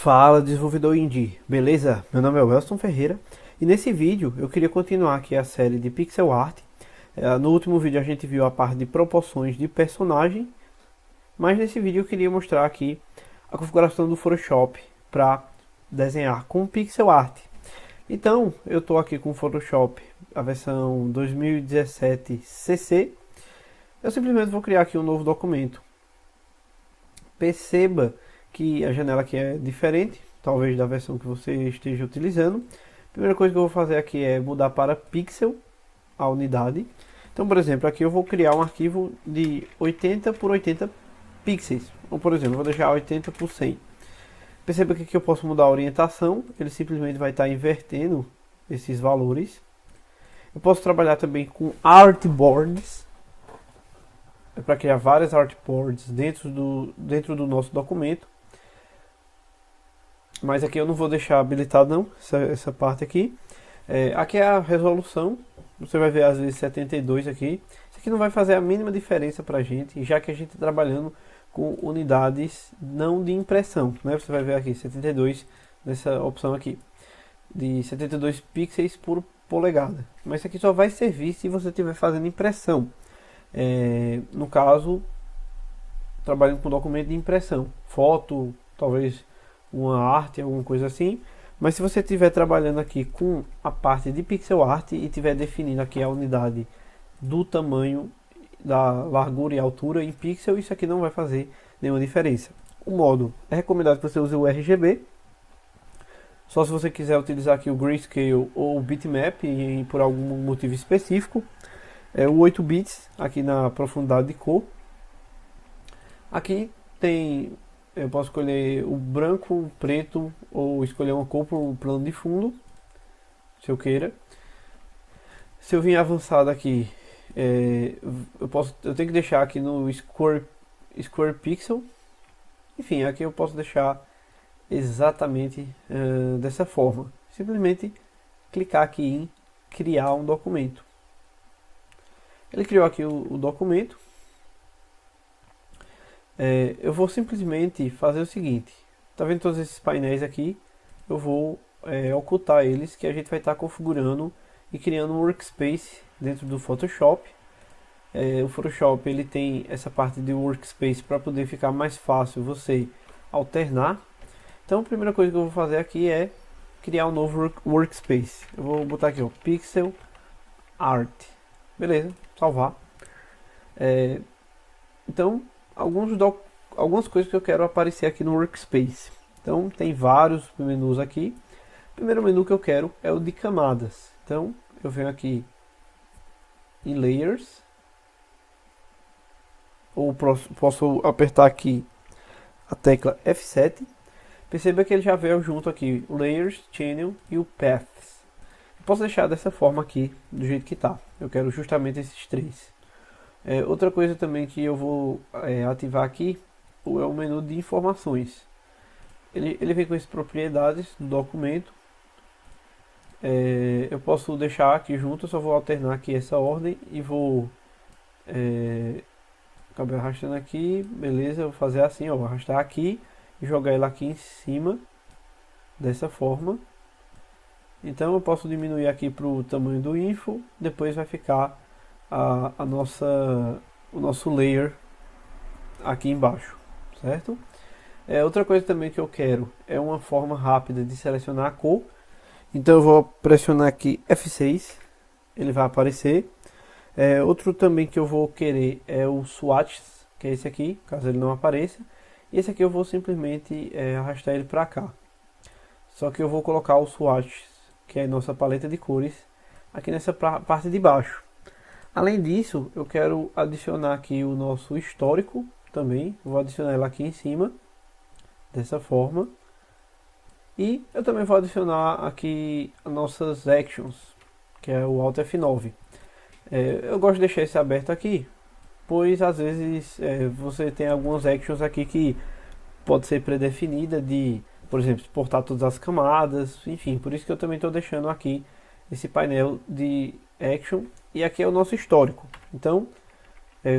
Fala, desenvolvedor indie, beleza? Meu nome é Welston Ferreira e nesse vídeo eu queria continuar aqui a série de pixel art. No último vídeo a gente viu a parte de proporções de personagem, mas nesse vídeo eu queria mostrar aqui a configuração do Photoshop para desenhar com pixel art. Então eu estou aqui com o Photoshop, a versão 2017 CC. Eu simplesmente vou criar aqui um novo documento. Perceba que a janela aqui é diferente, talvez da versão que você esteja utilizando. A primeira coisa que eu vou fazer aqui é mudar para pixel, a unidade. Então, por exemplo, aqui eu vou criar um arquivo de 80 por 80 pixels. Ou, por exemplo, eu vou deixar 80 por 100. Perceba que aqui eu posso mudar a orientação, ele simplesmente vai estar invertendo esses valores. Eu posso trabalhar também com artboards, para criar várias artboards dentro do nosso documento. Mas aqui eu não vou deixar habilitado não, essa parte aqui. Aqui é a resolução, você vai ver às vezes 72 aqui. Isso aqui não vai fazer a mínima diferença para a gente, já que a gente está trabalhando com unidades não de impressão, né? Você vai ver aqui 72 nessa opção aqui, de 72 pixels por polegada. Mas isso aqui só vai servir se você estiver fazendo impressão. No caso, trabalhando com documento de impressão, foto, talvez uma arte, alguma coisa assim. Mas se você estiver trabalhando aqui com a parte de pixel art e estiver definindo aqui a unidade do tamanho, da largura e altura em pixel, isso aqui não vai fazer nenhuma diferença. O modo é recomendado que você use o RGB, só se você quiser utilizar aqui o Grayscale ou o Bitmap e por algum motivo específico. O 8 bits aqui na profundidade de cor. Aqui tem, eu posso escolher o branco, o preto ou escolher uma cor para o plano de fundo, se eu queira. Se eu vir avançado aqui, eu tenho que deixar aqui no Square Pixel. Enfim, aqui eu posso deixar exatamente dessa forma. Simplesmente clicar aqui em criar um documento. Ele criou aqui o documento. Eu vou simplesmente fazer o seguinte. Tá vendo todos esses painéis aqui? Eu vou ocultar eles, que a gente vai estar configurando e criando um workspace dentro do Photoshop. O Photoshop ele tem essa parte de workspace para poder ficar mais fácil você alternar. Então a primeira coisa que eu vou fazer aqui é criar um novo workspace. Eu vou botar aqui, ó, Pixel Art. Beleza, salvar. Então, algumas coisas que eu quero aparecer aqui no Workspace. Então, tem vários menus aqui. O primeiro menu que eu quero é o de camadas. Então, eu venho aqui em Layers. Ou posso apertar aqui a tecla F7. Perceba que ele já veio junto aqui o Layers, Channel e o Paths. Posso deixar dessa forma aqui, do jeito que está. Eu quero justamente esses três. Outra coisa também que eu vou ativar aqui é o menu de informações. Ele vem com as propriedades do documento. Eu posso deixar aqui junto, eu só vou alternar aqui essa ordem e vou acabar arrastando aqui. Beleza, eu vou fazer assim, ó, vou arrastar aqui e jogar ele aqui em cima, dessa forma. Então eu posso diminuir aqui para o tamanho do info, depois vai ficar o nosso layer aqui embaixo, certo? Outra coisa também que eu quero é uma forma rápida de selecionar a cor. Então eu vou pressionar aqui F6, ele vai aparecer. Outro também que eu vou querer é o swatches, que é esse aqui, caso ele não apareça. E esse aqui eu vou simplesmente arrastar ele para cá. Só que eu vou colocar o swatches, que é a nossa paleta de cores, aqui nessa parte de baixo. Além disso, eu quero adicionar aqui o nosso histórico também. Vou adicionar ele aqui em cima, dessa forma. E eu também vou adicionar aqui as nossas actions, que é o Alt F9. Eu gosto de deixar esse aberto aqui, pois às vezes você tem algumas actions aqui que pode ser predefinida de, por exemplo, exportar todas as camadas, enfim, por isso que eu também estou deixando aqui esse painel de action. E aqui é o nosso histórico. Então,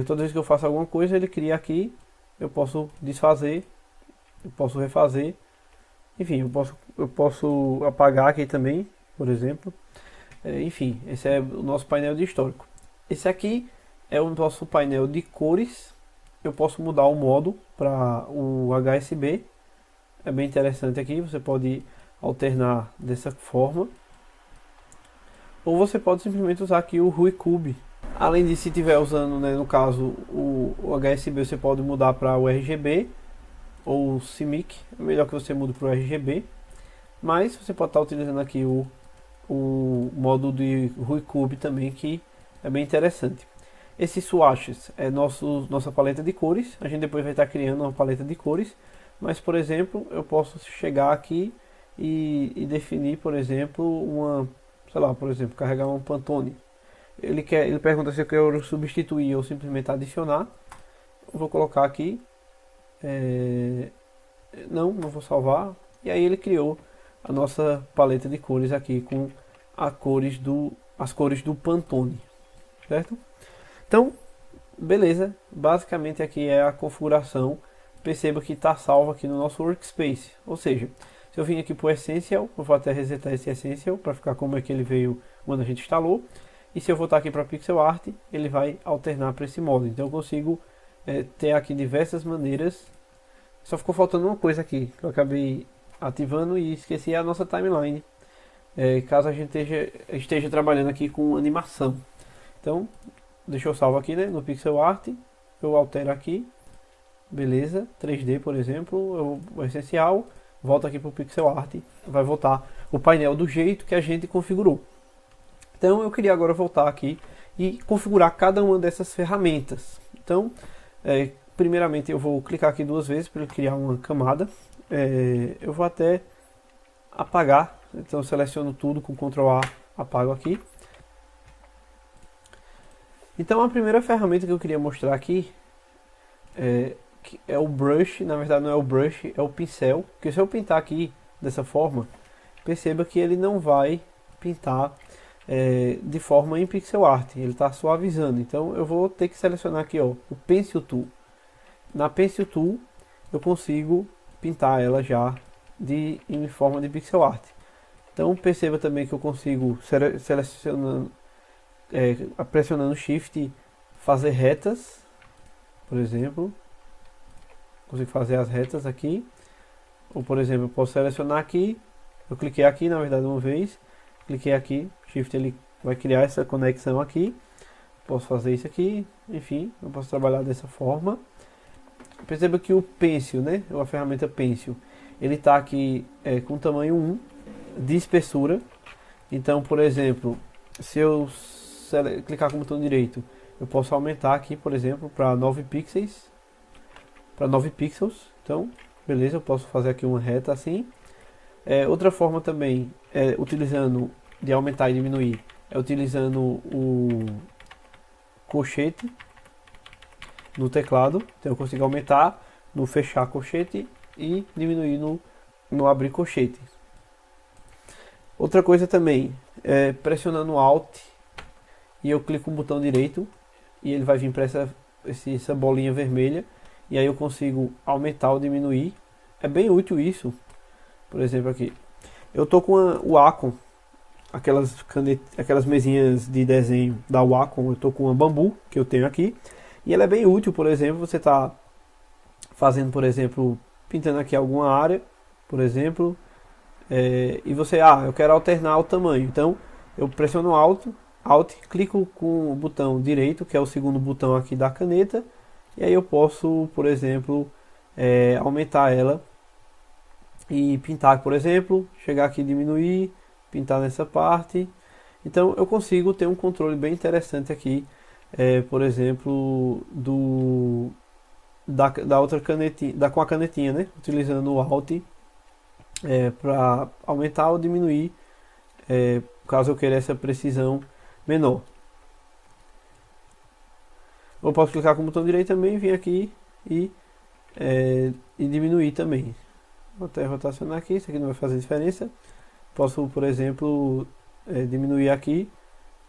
toda vez que eu faço alguma coisa, ele cria aqui. Eu posso desfazer, eu posso refazer Enfim, eu posso apagar aqui também, por exemplo. Enfim, esse é o nosso painel de histórico. Esse aqui é o nosso painel de cores. Eu posso mudar o modo para o HSB. É bem interessante aqui, você pode alternar dessa forma. Ou você pode simplesmente usar aqui o RuiCube. Além de, se estiver usando, né, no caso, o HSB, você pode mudar para o RGB ou o CMYK. É melhor que você mude para o RGB. Mas você pode estar utilizando aqui o modo de RuiCube também, que é bem interessante. Esses swatches é nossa paleta de cores. A gente depois vai estar criando uma paleta de cores. Mas, por exemplo, eu posso chegar aqui e definir, por exemplo, sei lá, por exemplo, carregar um Pantone. Ele pergunta se eu quero substituir ou simplesmente adicionar. Eu vou colocar aqui. Não vou salvar. E aí ele criou a nossa paleta de cores aqui com as cores do Pantone. Certo? Então, beleza. Basicamente aqui é a configuração. Perceba que está salvo aqui no nosso Workspace. Ou seja, se eu vim aqui para o Essential, eu vou até resetar esse Essential para ficar como é que ele veio quando a gente instalou. E se eu voltar aqui para Pixel Art, ele vai alternar para esse modo. Então eu consigo ter aqui diversas maneiras. Só ficou faltando uma coisa aqui, que eu acabei ativando e esqueci a nossa timeline. Caso a gente esteja trabalhando aqui com animação. Então, deixa eu salvo aqui, né, no Pixel Art. Eu altero aqui. Beleza, 3D por exemplo, o essencial. Volta aqui para o Pixel Art. Vai voltar o painel do jeito que a gente configurou. Então eu queria agora voltar aqui e configurar cada uma dessas ferramentas. Então, primeiramente eu vou clicar aqui duas vezes para criar uma camada. Eu vou até apagar, então eu seleciono tudo com Ctrl A, apago aqui. Então a primeira ferramenta que eu queria mostrar aqui é o brush. Na verdade não é o brush, é o pincel. Porque se eu pintar aqui dessa forma, perceba que ele não vai pintar de forma em pixel art, ele está suavizando. Então eu vou ter que selecionar aqui, ó, o Pencil Tool. Na Pencil Tool eu consigo pintar ela já em forma de pixel art. Então perceba também que eu consigo selecionando, pressionando Shift, fazer retas, por exemplo. Consigo fazer as retas aqui. Ou por exemplo, eu posso selecionar aqui, eu cliquei aqui na verdade uma vez, cliquei aqui, Shift ele vai criar essa conexão aqui. Posso fazer isso aqui, enfim, eu posso trabalhar dessa forma. Perceba que o Pencil, né, a ferramenta Pencil, ele está aqui com tamanho 1 de espessura. Então, por exemplo, se eu clicar com o botão direito, eu posso aumentar aqui, por exemplo, para 9 pixels. Para 9 pixels. Então, beleza, eu posso fazer aqui uma reta assim. Outra forma também, utilizando de aumentar e diminuir, é utilizando o colchete no teclado. Então eu consigo aumentar no fechar colchete e diminuir no abrir colchete. Outra coisa também, pressionando Alt e eu clico com o botão direito e ele vai vir para essa bolinha vermelha e aí eu consigo aumentar ou diminuir. É bem útil isso. Por exemplo aqui, eu tô com o Wacom, aquelas mesinhas de desenho da Wacom. Eu tô com uma Bambu que eu tenho aqui e ela é bem útil. Por exemplo, você tá fazendo, por exemplo, pintando aqui alguma área, por exemplo, e você, eu quero alternar o tamanho. Então eu pressiono Alt, clico com o botão direito, que é o segundo botão aqui da caneta, e aí eu posso, por exemplo, aumentar ela e pintar, por exemplo, chegar aqui e diminuir, pintar nessa parte. Então eu consigo ter um controle bem interessante aqui, por exemplo, da outra canetinha, com a canetinha, né? Utilizando o Alt para aumentar ou diminuir, caso eu queira essa precisão menor. Eu posso clicar com o botão direito também, vir aqui e diminuir também. Vou até rotacionar aqui, isso aqui não vai fazer diferença. Posso, por exemplo, diminuir aqui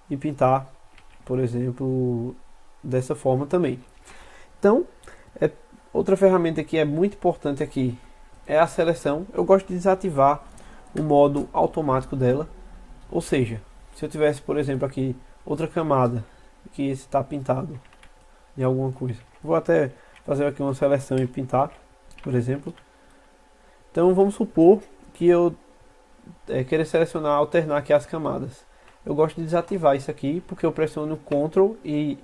e pintar, por exemplo, dessa forma também. Então, outra ferramenta que é muito importante aqui é a seleção. Eu gosto de desativar o modo automático dela. Ou seja, se eu tivesse, por exemplo, aqui outra camada que está pintado de alguma coisa. Vou até fazer aqui uma seleção e pintar, por exemplo. Então vamos supor que eu querer selecionar, alternar aqui as camadas. Eu gosto de desativar isso aqui, porque eu pressiono Ctrl e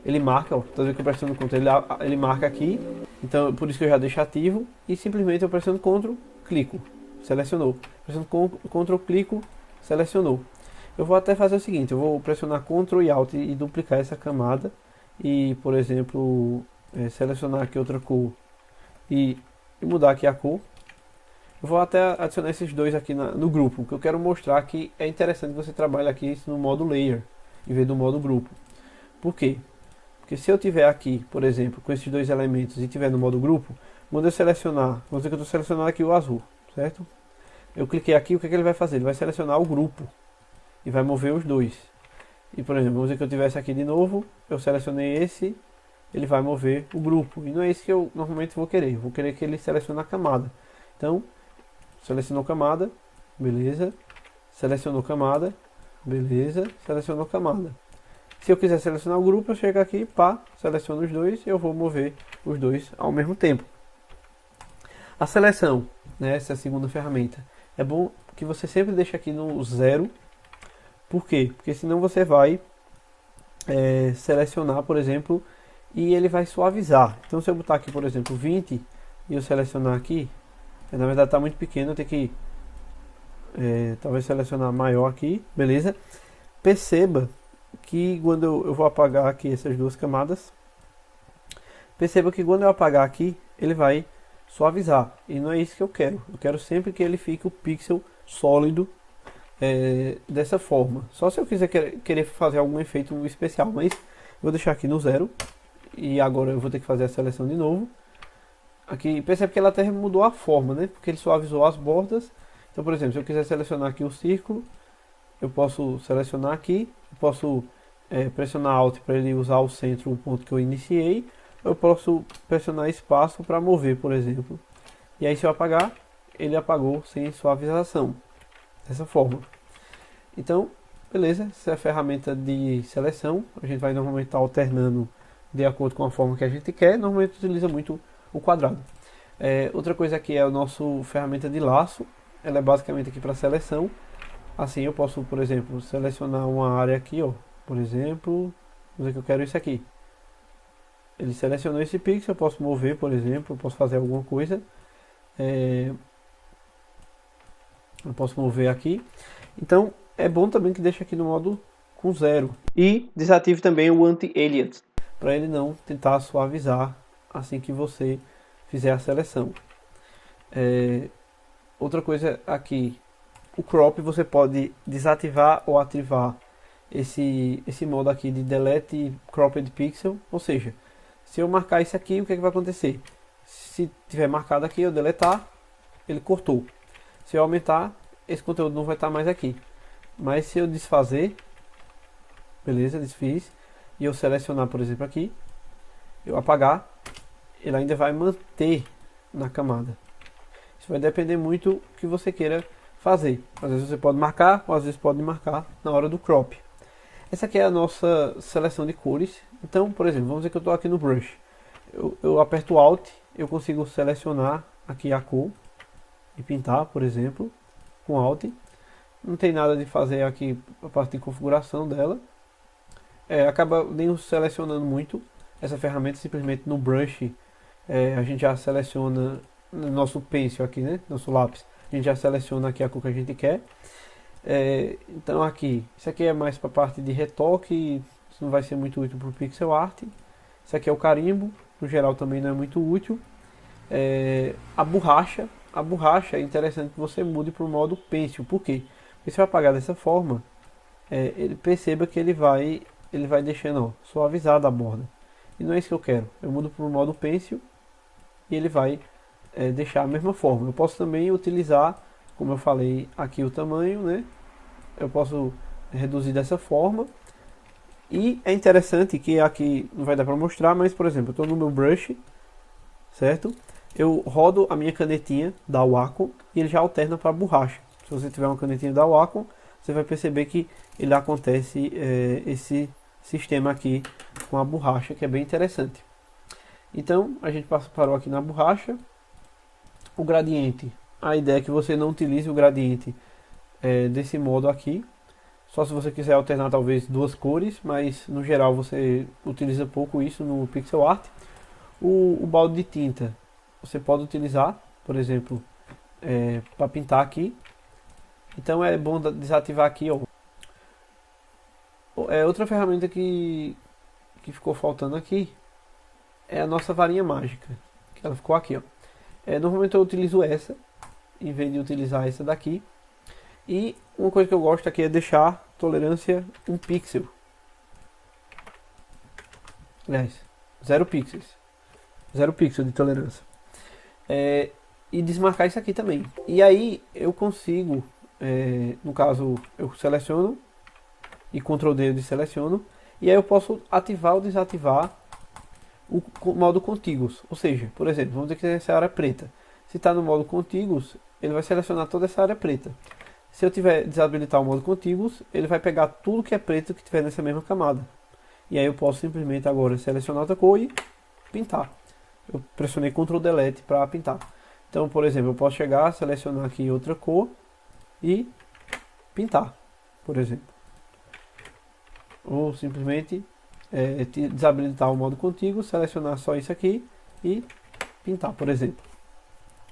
ele marca, ó, toda vez que eu pressiono Ctrl ele marca aqui. Então por isso que eu já deixo ativo e simplesmente eu pressiono Ctrl, clico, selecionou. Pressiono Ctrl, clico, selecionou. Eu vou até fazer o seguinte, eu vou pressionar Ctrl e Alt e duplicar essa camada e, por exemplo, selecionar aqui outra cor e mudar aqui a cor. Eu vou até adicionar esses dois aqui no grupo, porque eu quero mostrar que é interessante que você trabalhe aqui no modo Layer, em vez do modo grupo. Por quê? Porque se eu tiver aqui, por exemplo, com esses dois elementos e tiver no modo grupo, quando eu selecionar, vamos dizer que eu estou selecionando aqui o azul, certo? Eu cliquei aqui, o que ele vai fazer? Ele vai selecionar o grupo e vai mover os dois. E, por exemplo, vamos dizer que eu tivesse aqui de novo, eu selecionei esse, ele vai mover o grupo. E não é isso que eu normalmente vou querer. Eu vou querer que ele selecione a camada. Então, selecionou camada, beleza. Selecionou camada, beleza. Selecionou camada. Se eu quiser selecionar o grupo, eu chego aqui, pá, seleciono os dois e eu vou mover os dois ao mesmo tempo. A seleção, né, essa é a segunda ferramenta. É bom que você sempre deixe aqui no 0. Por quê? Porque senão você vai selecionar, por exemplo, e ele vai suavizar. Então se eu botar aqui, por exemplo, 20 e eu selecionar aqui, na verdade está muito pequeno, eu tenho que talvez selecionar maior aqui, beleza? Perceba que quando eu vou apagar aqui essas duas camadas, perceba que quando eu apagar aqui, ele vai suavizar. E não é isso que eu quero. Eu quero sempre que ele fique o pixel sólido dessa forma. Só se eu quiser querer fazer algum efeito especial, mas vou deixar aqui no 0. E agora eu vou ter que fazer a seleção de novo. Aqui, percebe que ela até mudou a forma, né? Porque ele suavizou as bordas. Então, por exemplo, se eu quiser selecionar aqui o círculo, eu posso selecionar aqui, eu posso pressionar Alt para ele usar o centro, o ponto que eu iniciei. Eu posso pressionar espaço para mover, por exemplo. E aí se eu apagar, ele apagou sem suavização. Dessa forma. Então, beleza, essa é a ferramenta de seleção. A gente vai normalmente estar alternando de acordo com a forma que a gente quer. Normalmente utiliza muito o quadrado. Outra coisa aqui é a nossa ferramenta de laço. Ela é basicamente aqui para seleção. Assim eu posso, por exemplo, selecionar uma área aqui, ó. Por exemplo, vamos dizer que eu quero isso aqui. Ele selecionou esse pixel, eu posso mover, por exemplo, eu posso fazer alguma coisa. Eu posso mover aqui. Então é bom também que deixe aqui no modo com 0. E desative também o anti-alias, para ele não tentar suavizar assim que você fizer a seleção. Outra coisa aqui, o crop você pode desativar ou ativar esse modo aqui de delete cropped pixel. Ou seja, se eu marcar isso aqui, o que vai acontecer? Se tiver marcado aqui, eu deletar, ele cortou. Se eu aumentar, esse conteúdo não vai estar mais aqui. Mas se eu desfazer, beleza, desfiz, e eu selecionar, por exemplo, aqui, eu apagar, ele ainda vai manter na camada. Isso vai depender muito do que você queira fazer. Às vezes você pode marcar, ou às vezes pode marcar na hora do crop. Essa aqui é a nossa seleção de cores. Então, por exemplo, vamos dizer que eu estou aqui no brush. Eu aperto Alt, eu consigo selecionar aqui a cor e pintar, por exemplo, com Alt. Não tem nada de fazer aqui a parte de configuração dela. Acaba nem selecionando muito essa ferramenta, simplesmente no brush a gente já seleciona no nosso pencil aqui, né? Nosso lápis. A gente já seleciona aqui a cor que a gente quer. Então aqui, isso aqui é mais para a parte de retoque, isso não vai ser muito útil para o pixel art. Isso aqui é o carimbo, no geral também não é muito útil. A borracha é interessante que você mude para o modo pencil. Por quê? Porque se eu apagar dessa forma, ele perceba que ele vai deixando suavizada a borda. E não é isso que eu quero. Eu mudo para o modo pencil e ele vai deixar a mesma forma. Eu posso também utilizar, como eu falei, aqui o tamanho, né? Eu posso reduzir dessa forma. E é interessante que aqui não vai dar para mostrar, mas por exemplo, eu estou no meu brush, certo? eu rodo a minha canetinha da Wacom e ele já alterna para borracha. Se você tiver uma canetinha da Wacom, você vai perceber que ele acontece esse sistema aqui com a borracha, que é bem interessante. Então a gente parou aqui na borracha. O gradiente, a ideia é que você não utilize o gradiente desse modo aqui, só se você quiser alternar talvez duas cores, mas no geral você utiliza pouco isso no pixel art. O balde de tinta você pode utilizar, por exemplo, para pintar aqui. Então é bom desativar aqui, ó. Outra ferramenta que ficou faltando aqui é a nossa varinha mágica, que ela ficou aqui, ó. Normalmente eu utilizo essa em vez de utilizar essa daqui. E uma coisa que eu gosto aqui é deixar tolerância 1 pixel. Aliás, 0 pixels. 0 pixel de tolerância. E desmarcar isso aqui também. E aí eu consigo, no caso eu seleciono e Ctrl D eu deseleciono. E aí eu posso ativar ou desativar o modo contíguos. Ou seja, por exemplo, vamos dizer que essa área é preta. Se está no modo contíguos, ele vai selecionar toda essa área preta. Se eu tiver desabilitar o modo contíguos, ele vai pegar tudo que é preto que tiver nessa mesma camada. E aí eu posso simplesmente agora selecionar outra cor e pintar. Eu pressionei Ctrl Delete para pintar. Então, por exemplo, eu posso chegar, selecionar aqui outra cor e pintar, por exemplo. Ou simplesmente desabilitar o modo contíguo, selecionar só isso aqui e pintar, por exemplo.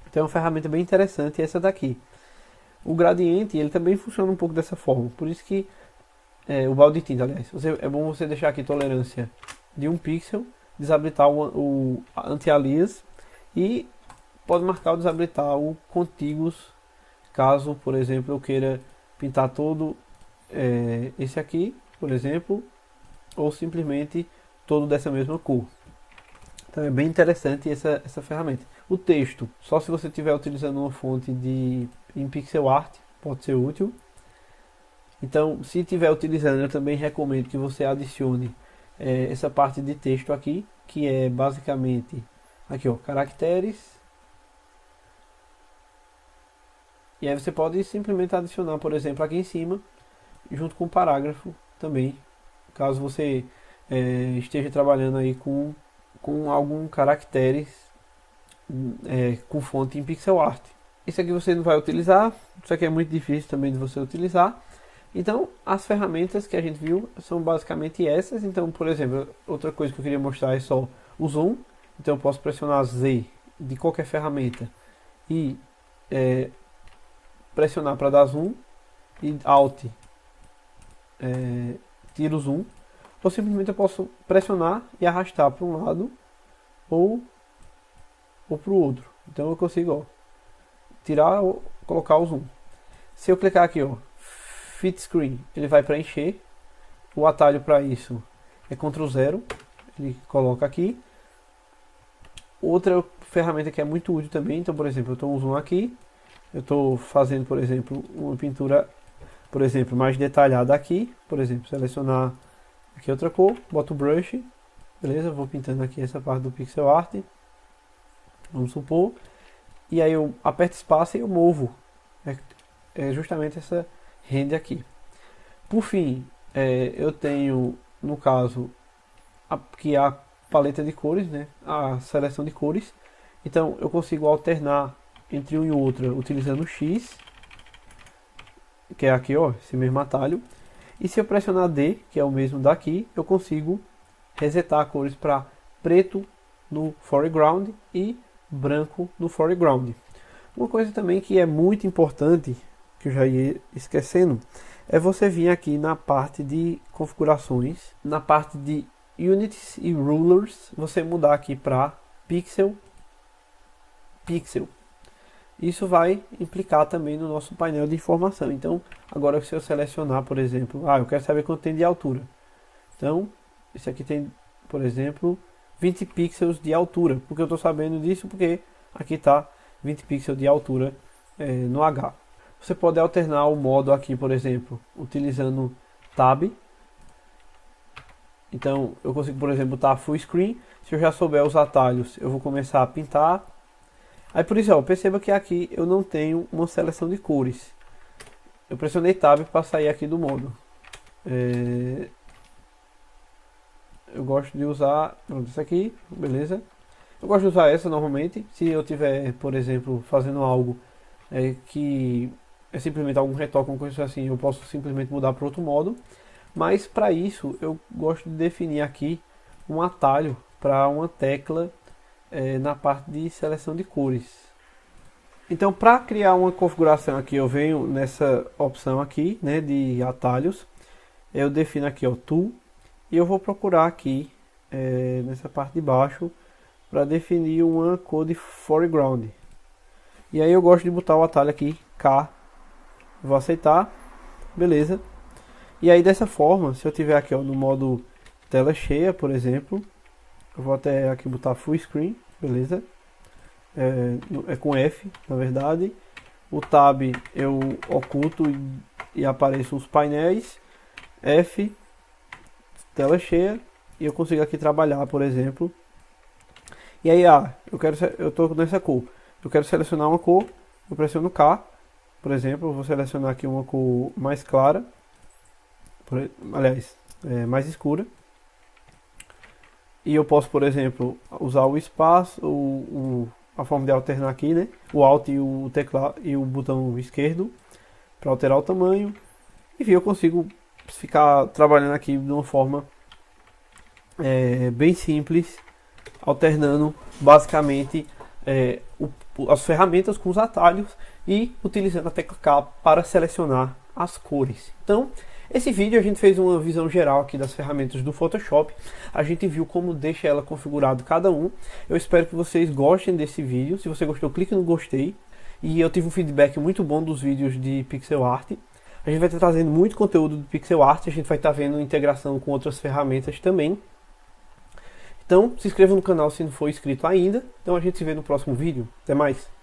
Então é uma ferramenta bem interessante essa daqui. O gradiente, ele também funciona um pouco dessa forma. Por isso que o balde de tinta, aliás, é bom você deixar aqui tolerância de 1 pixel, desabilitar o anti-alias e pode marcar ou desabilitar o contíguos, caso, por exemplo, eu queira pintar todo esse aqui, por exemplo, ou simplesmente todo dessa mesma cor. Então é bem interessante essa ferramenta. O texto, só se você estiver utilizando uma fonte em pixel art, pode ser útil. Então, se estiver utilizando, eu também recomendo que você adicione essa parte de texto aqui, que é basicamente aqui, ó, caracteres. E aí você pode simplesmente adicionar, por exemplo, aqui em cima, junto com o parágrafo também, caso você esteja trabalhando aí com algum caracteres com fonte em pixel art. Isso aqui você não vai utilizar, isso aqui é muito difícil também de você utilizar. Então, as ferramentas que a gente viu são basicamente essas. Então, por exemplo, outra coisa que eu queria mostrar é só o zoom. Então, eu posso pressionar Z de qualquer ferramenta e pressionar para dar zoom, e Alt tira o zoom. Ou simplesmente eu posso pressionar e arrastar para um lado ou para o outro. Então eu consigo, ó, tirar ou colocar o zoom. Se eu clicar aqui, ó, Fit Screen, ele vai preencher. O atalho para isso é Ctrl 0, ele coloca aqui. Outra ferramenta que é muito útil também, então por exemplo, eu estou um zoom aqui, eu estou fazendo, por exemplo, uma pintura, por exemplo, mais detalhada aqui, por exemplo, selecionar aqui outra cor, boto o brush, beleza, vou pintando aqui essa parte do pixel art, vamos supor, e aí eu aperto espaço e eu movo, é justamente essa rende aqui. Por fim, eu tenho, no caso, aqui a paleta de cores, né, a seleção de cores, então eu consigo alternar entre um e outro utilizando o X, que é aqui, ó, esse mesmo atalho. E se eu pressionar D, que é o mesmo daqui, eu consigo resetar cores para preto no foreground e branco no foreground. Uma coisa também que é muito importante, que eu já ia esquecendo, é você vir aqui na parte de configurações, na parte de Units e Rulers, você mudar aqui para Pixel. Isso vai implicar também no nosso painel de informação. Então, agora se eu selecionar, por exemplo, eu quero saber quanto tem de altura. Então, esse aqui tem, por exemplo, 20 pixels de altura. Porque eu estou sabendo disso porque aqui está 20 pixels de altura no H. Você pode alternar o modo aqui, por exemplo, utilizando Tab. Então, eu consigo, por exemplo, botar Full Screen. Se eu já souber os atalhos, eu vou começar a pintar. Aí por isso, ó, perceba que aqui eu não tenho uma seleção de cores. Eu pressionei Tab para sair aqui do modo. Eu gosto de usar, pronto, isso aqui, beleza. Eu gosto de usar essa normalmente, se eu tiver, por exemplo, fazendo algo que é simplesmente algum retoque, alguma coisa assim, eu posso simplesmente mudar para outro modo. Mas para isso, eu gosto de definir aqui um atalho para uma tecla na parte de seleção de cores. Então, para criar uma configuração aqui, eu venho nessa opção aqui, né, de atalhos. Eu defino aqui, ó, Tool, e eu vou procurar aqui, nessa parte de baixo, para definir uma cor de foreground. E aí eu gosto de botar o atalho aqui, K. Vou aceitar, beleza. E aí dessa forma, se eu tiver aqui, ó, no modo tela cheia, por exemplo, eu vou até aqui botar Full Screen, beleza. É com F, na verdade. O Tab eu oculto e apareçam os painéis. F, tela cheia, e eu consigo aqui trabalhar, por exemplo. E aí, eu estou nessa cor. Eu quero selecionar uma cor, eu pressiono K, por exemplo, eu vou selecionar aqui uma cor mais clara, aliás, mais escura. E eu posso, por exemplo, usar o espaço, a forma de alternar aqui, né? O Alt e o teclado e o botão esquerdo para alterar o tamanho. Enfim, eu consigo ficar trabalhando aqui de uma forma bem simples, alternando basicamente as ferramentas com os atalhos e utilizando a tecla K para selecionar as cores. Então, esse vídeo a gente fez uma visão geral aqui das ferramentas do Photoshop. A gente viu como deixa ela configurado cada um. Eu espero que vocês gostem desse vídeo. Se você gostou, clique no gostei. E eu tive um feedback muito bom dos vídeos de pixel art. A gente vai estar trazendo muito conteúdo do pixel art. A gente vai estar vendo integração com outras ferramentas também. Então, se inscreva no canal se não for inscrito ainda. Então a gente se vê no próximo vídeo. Até mais!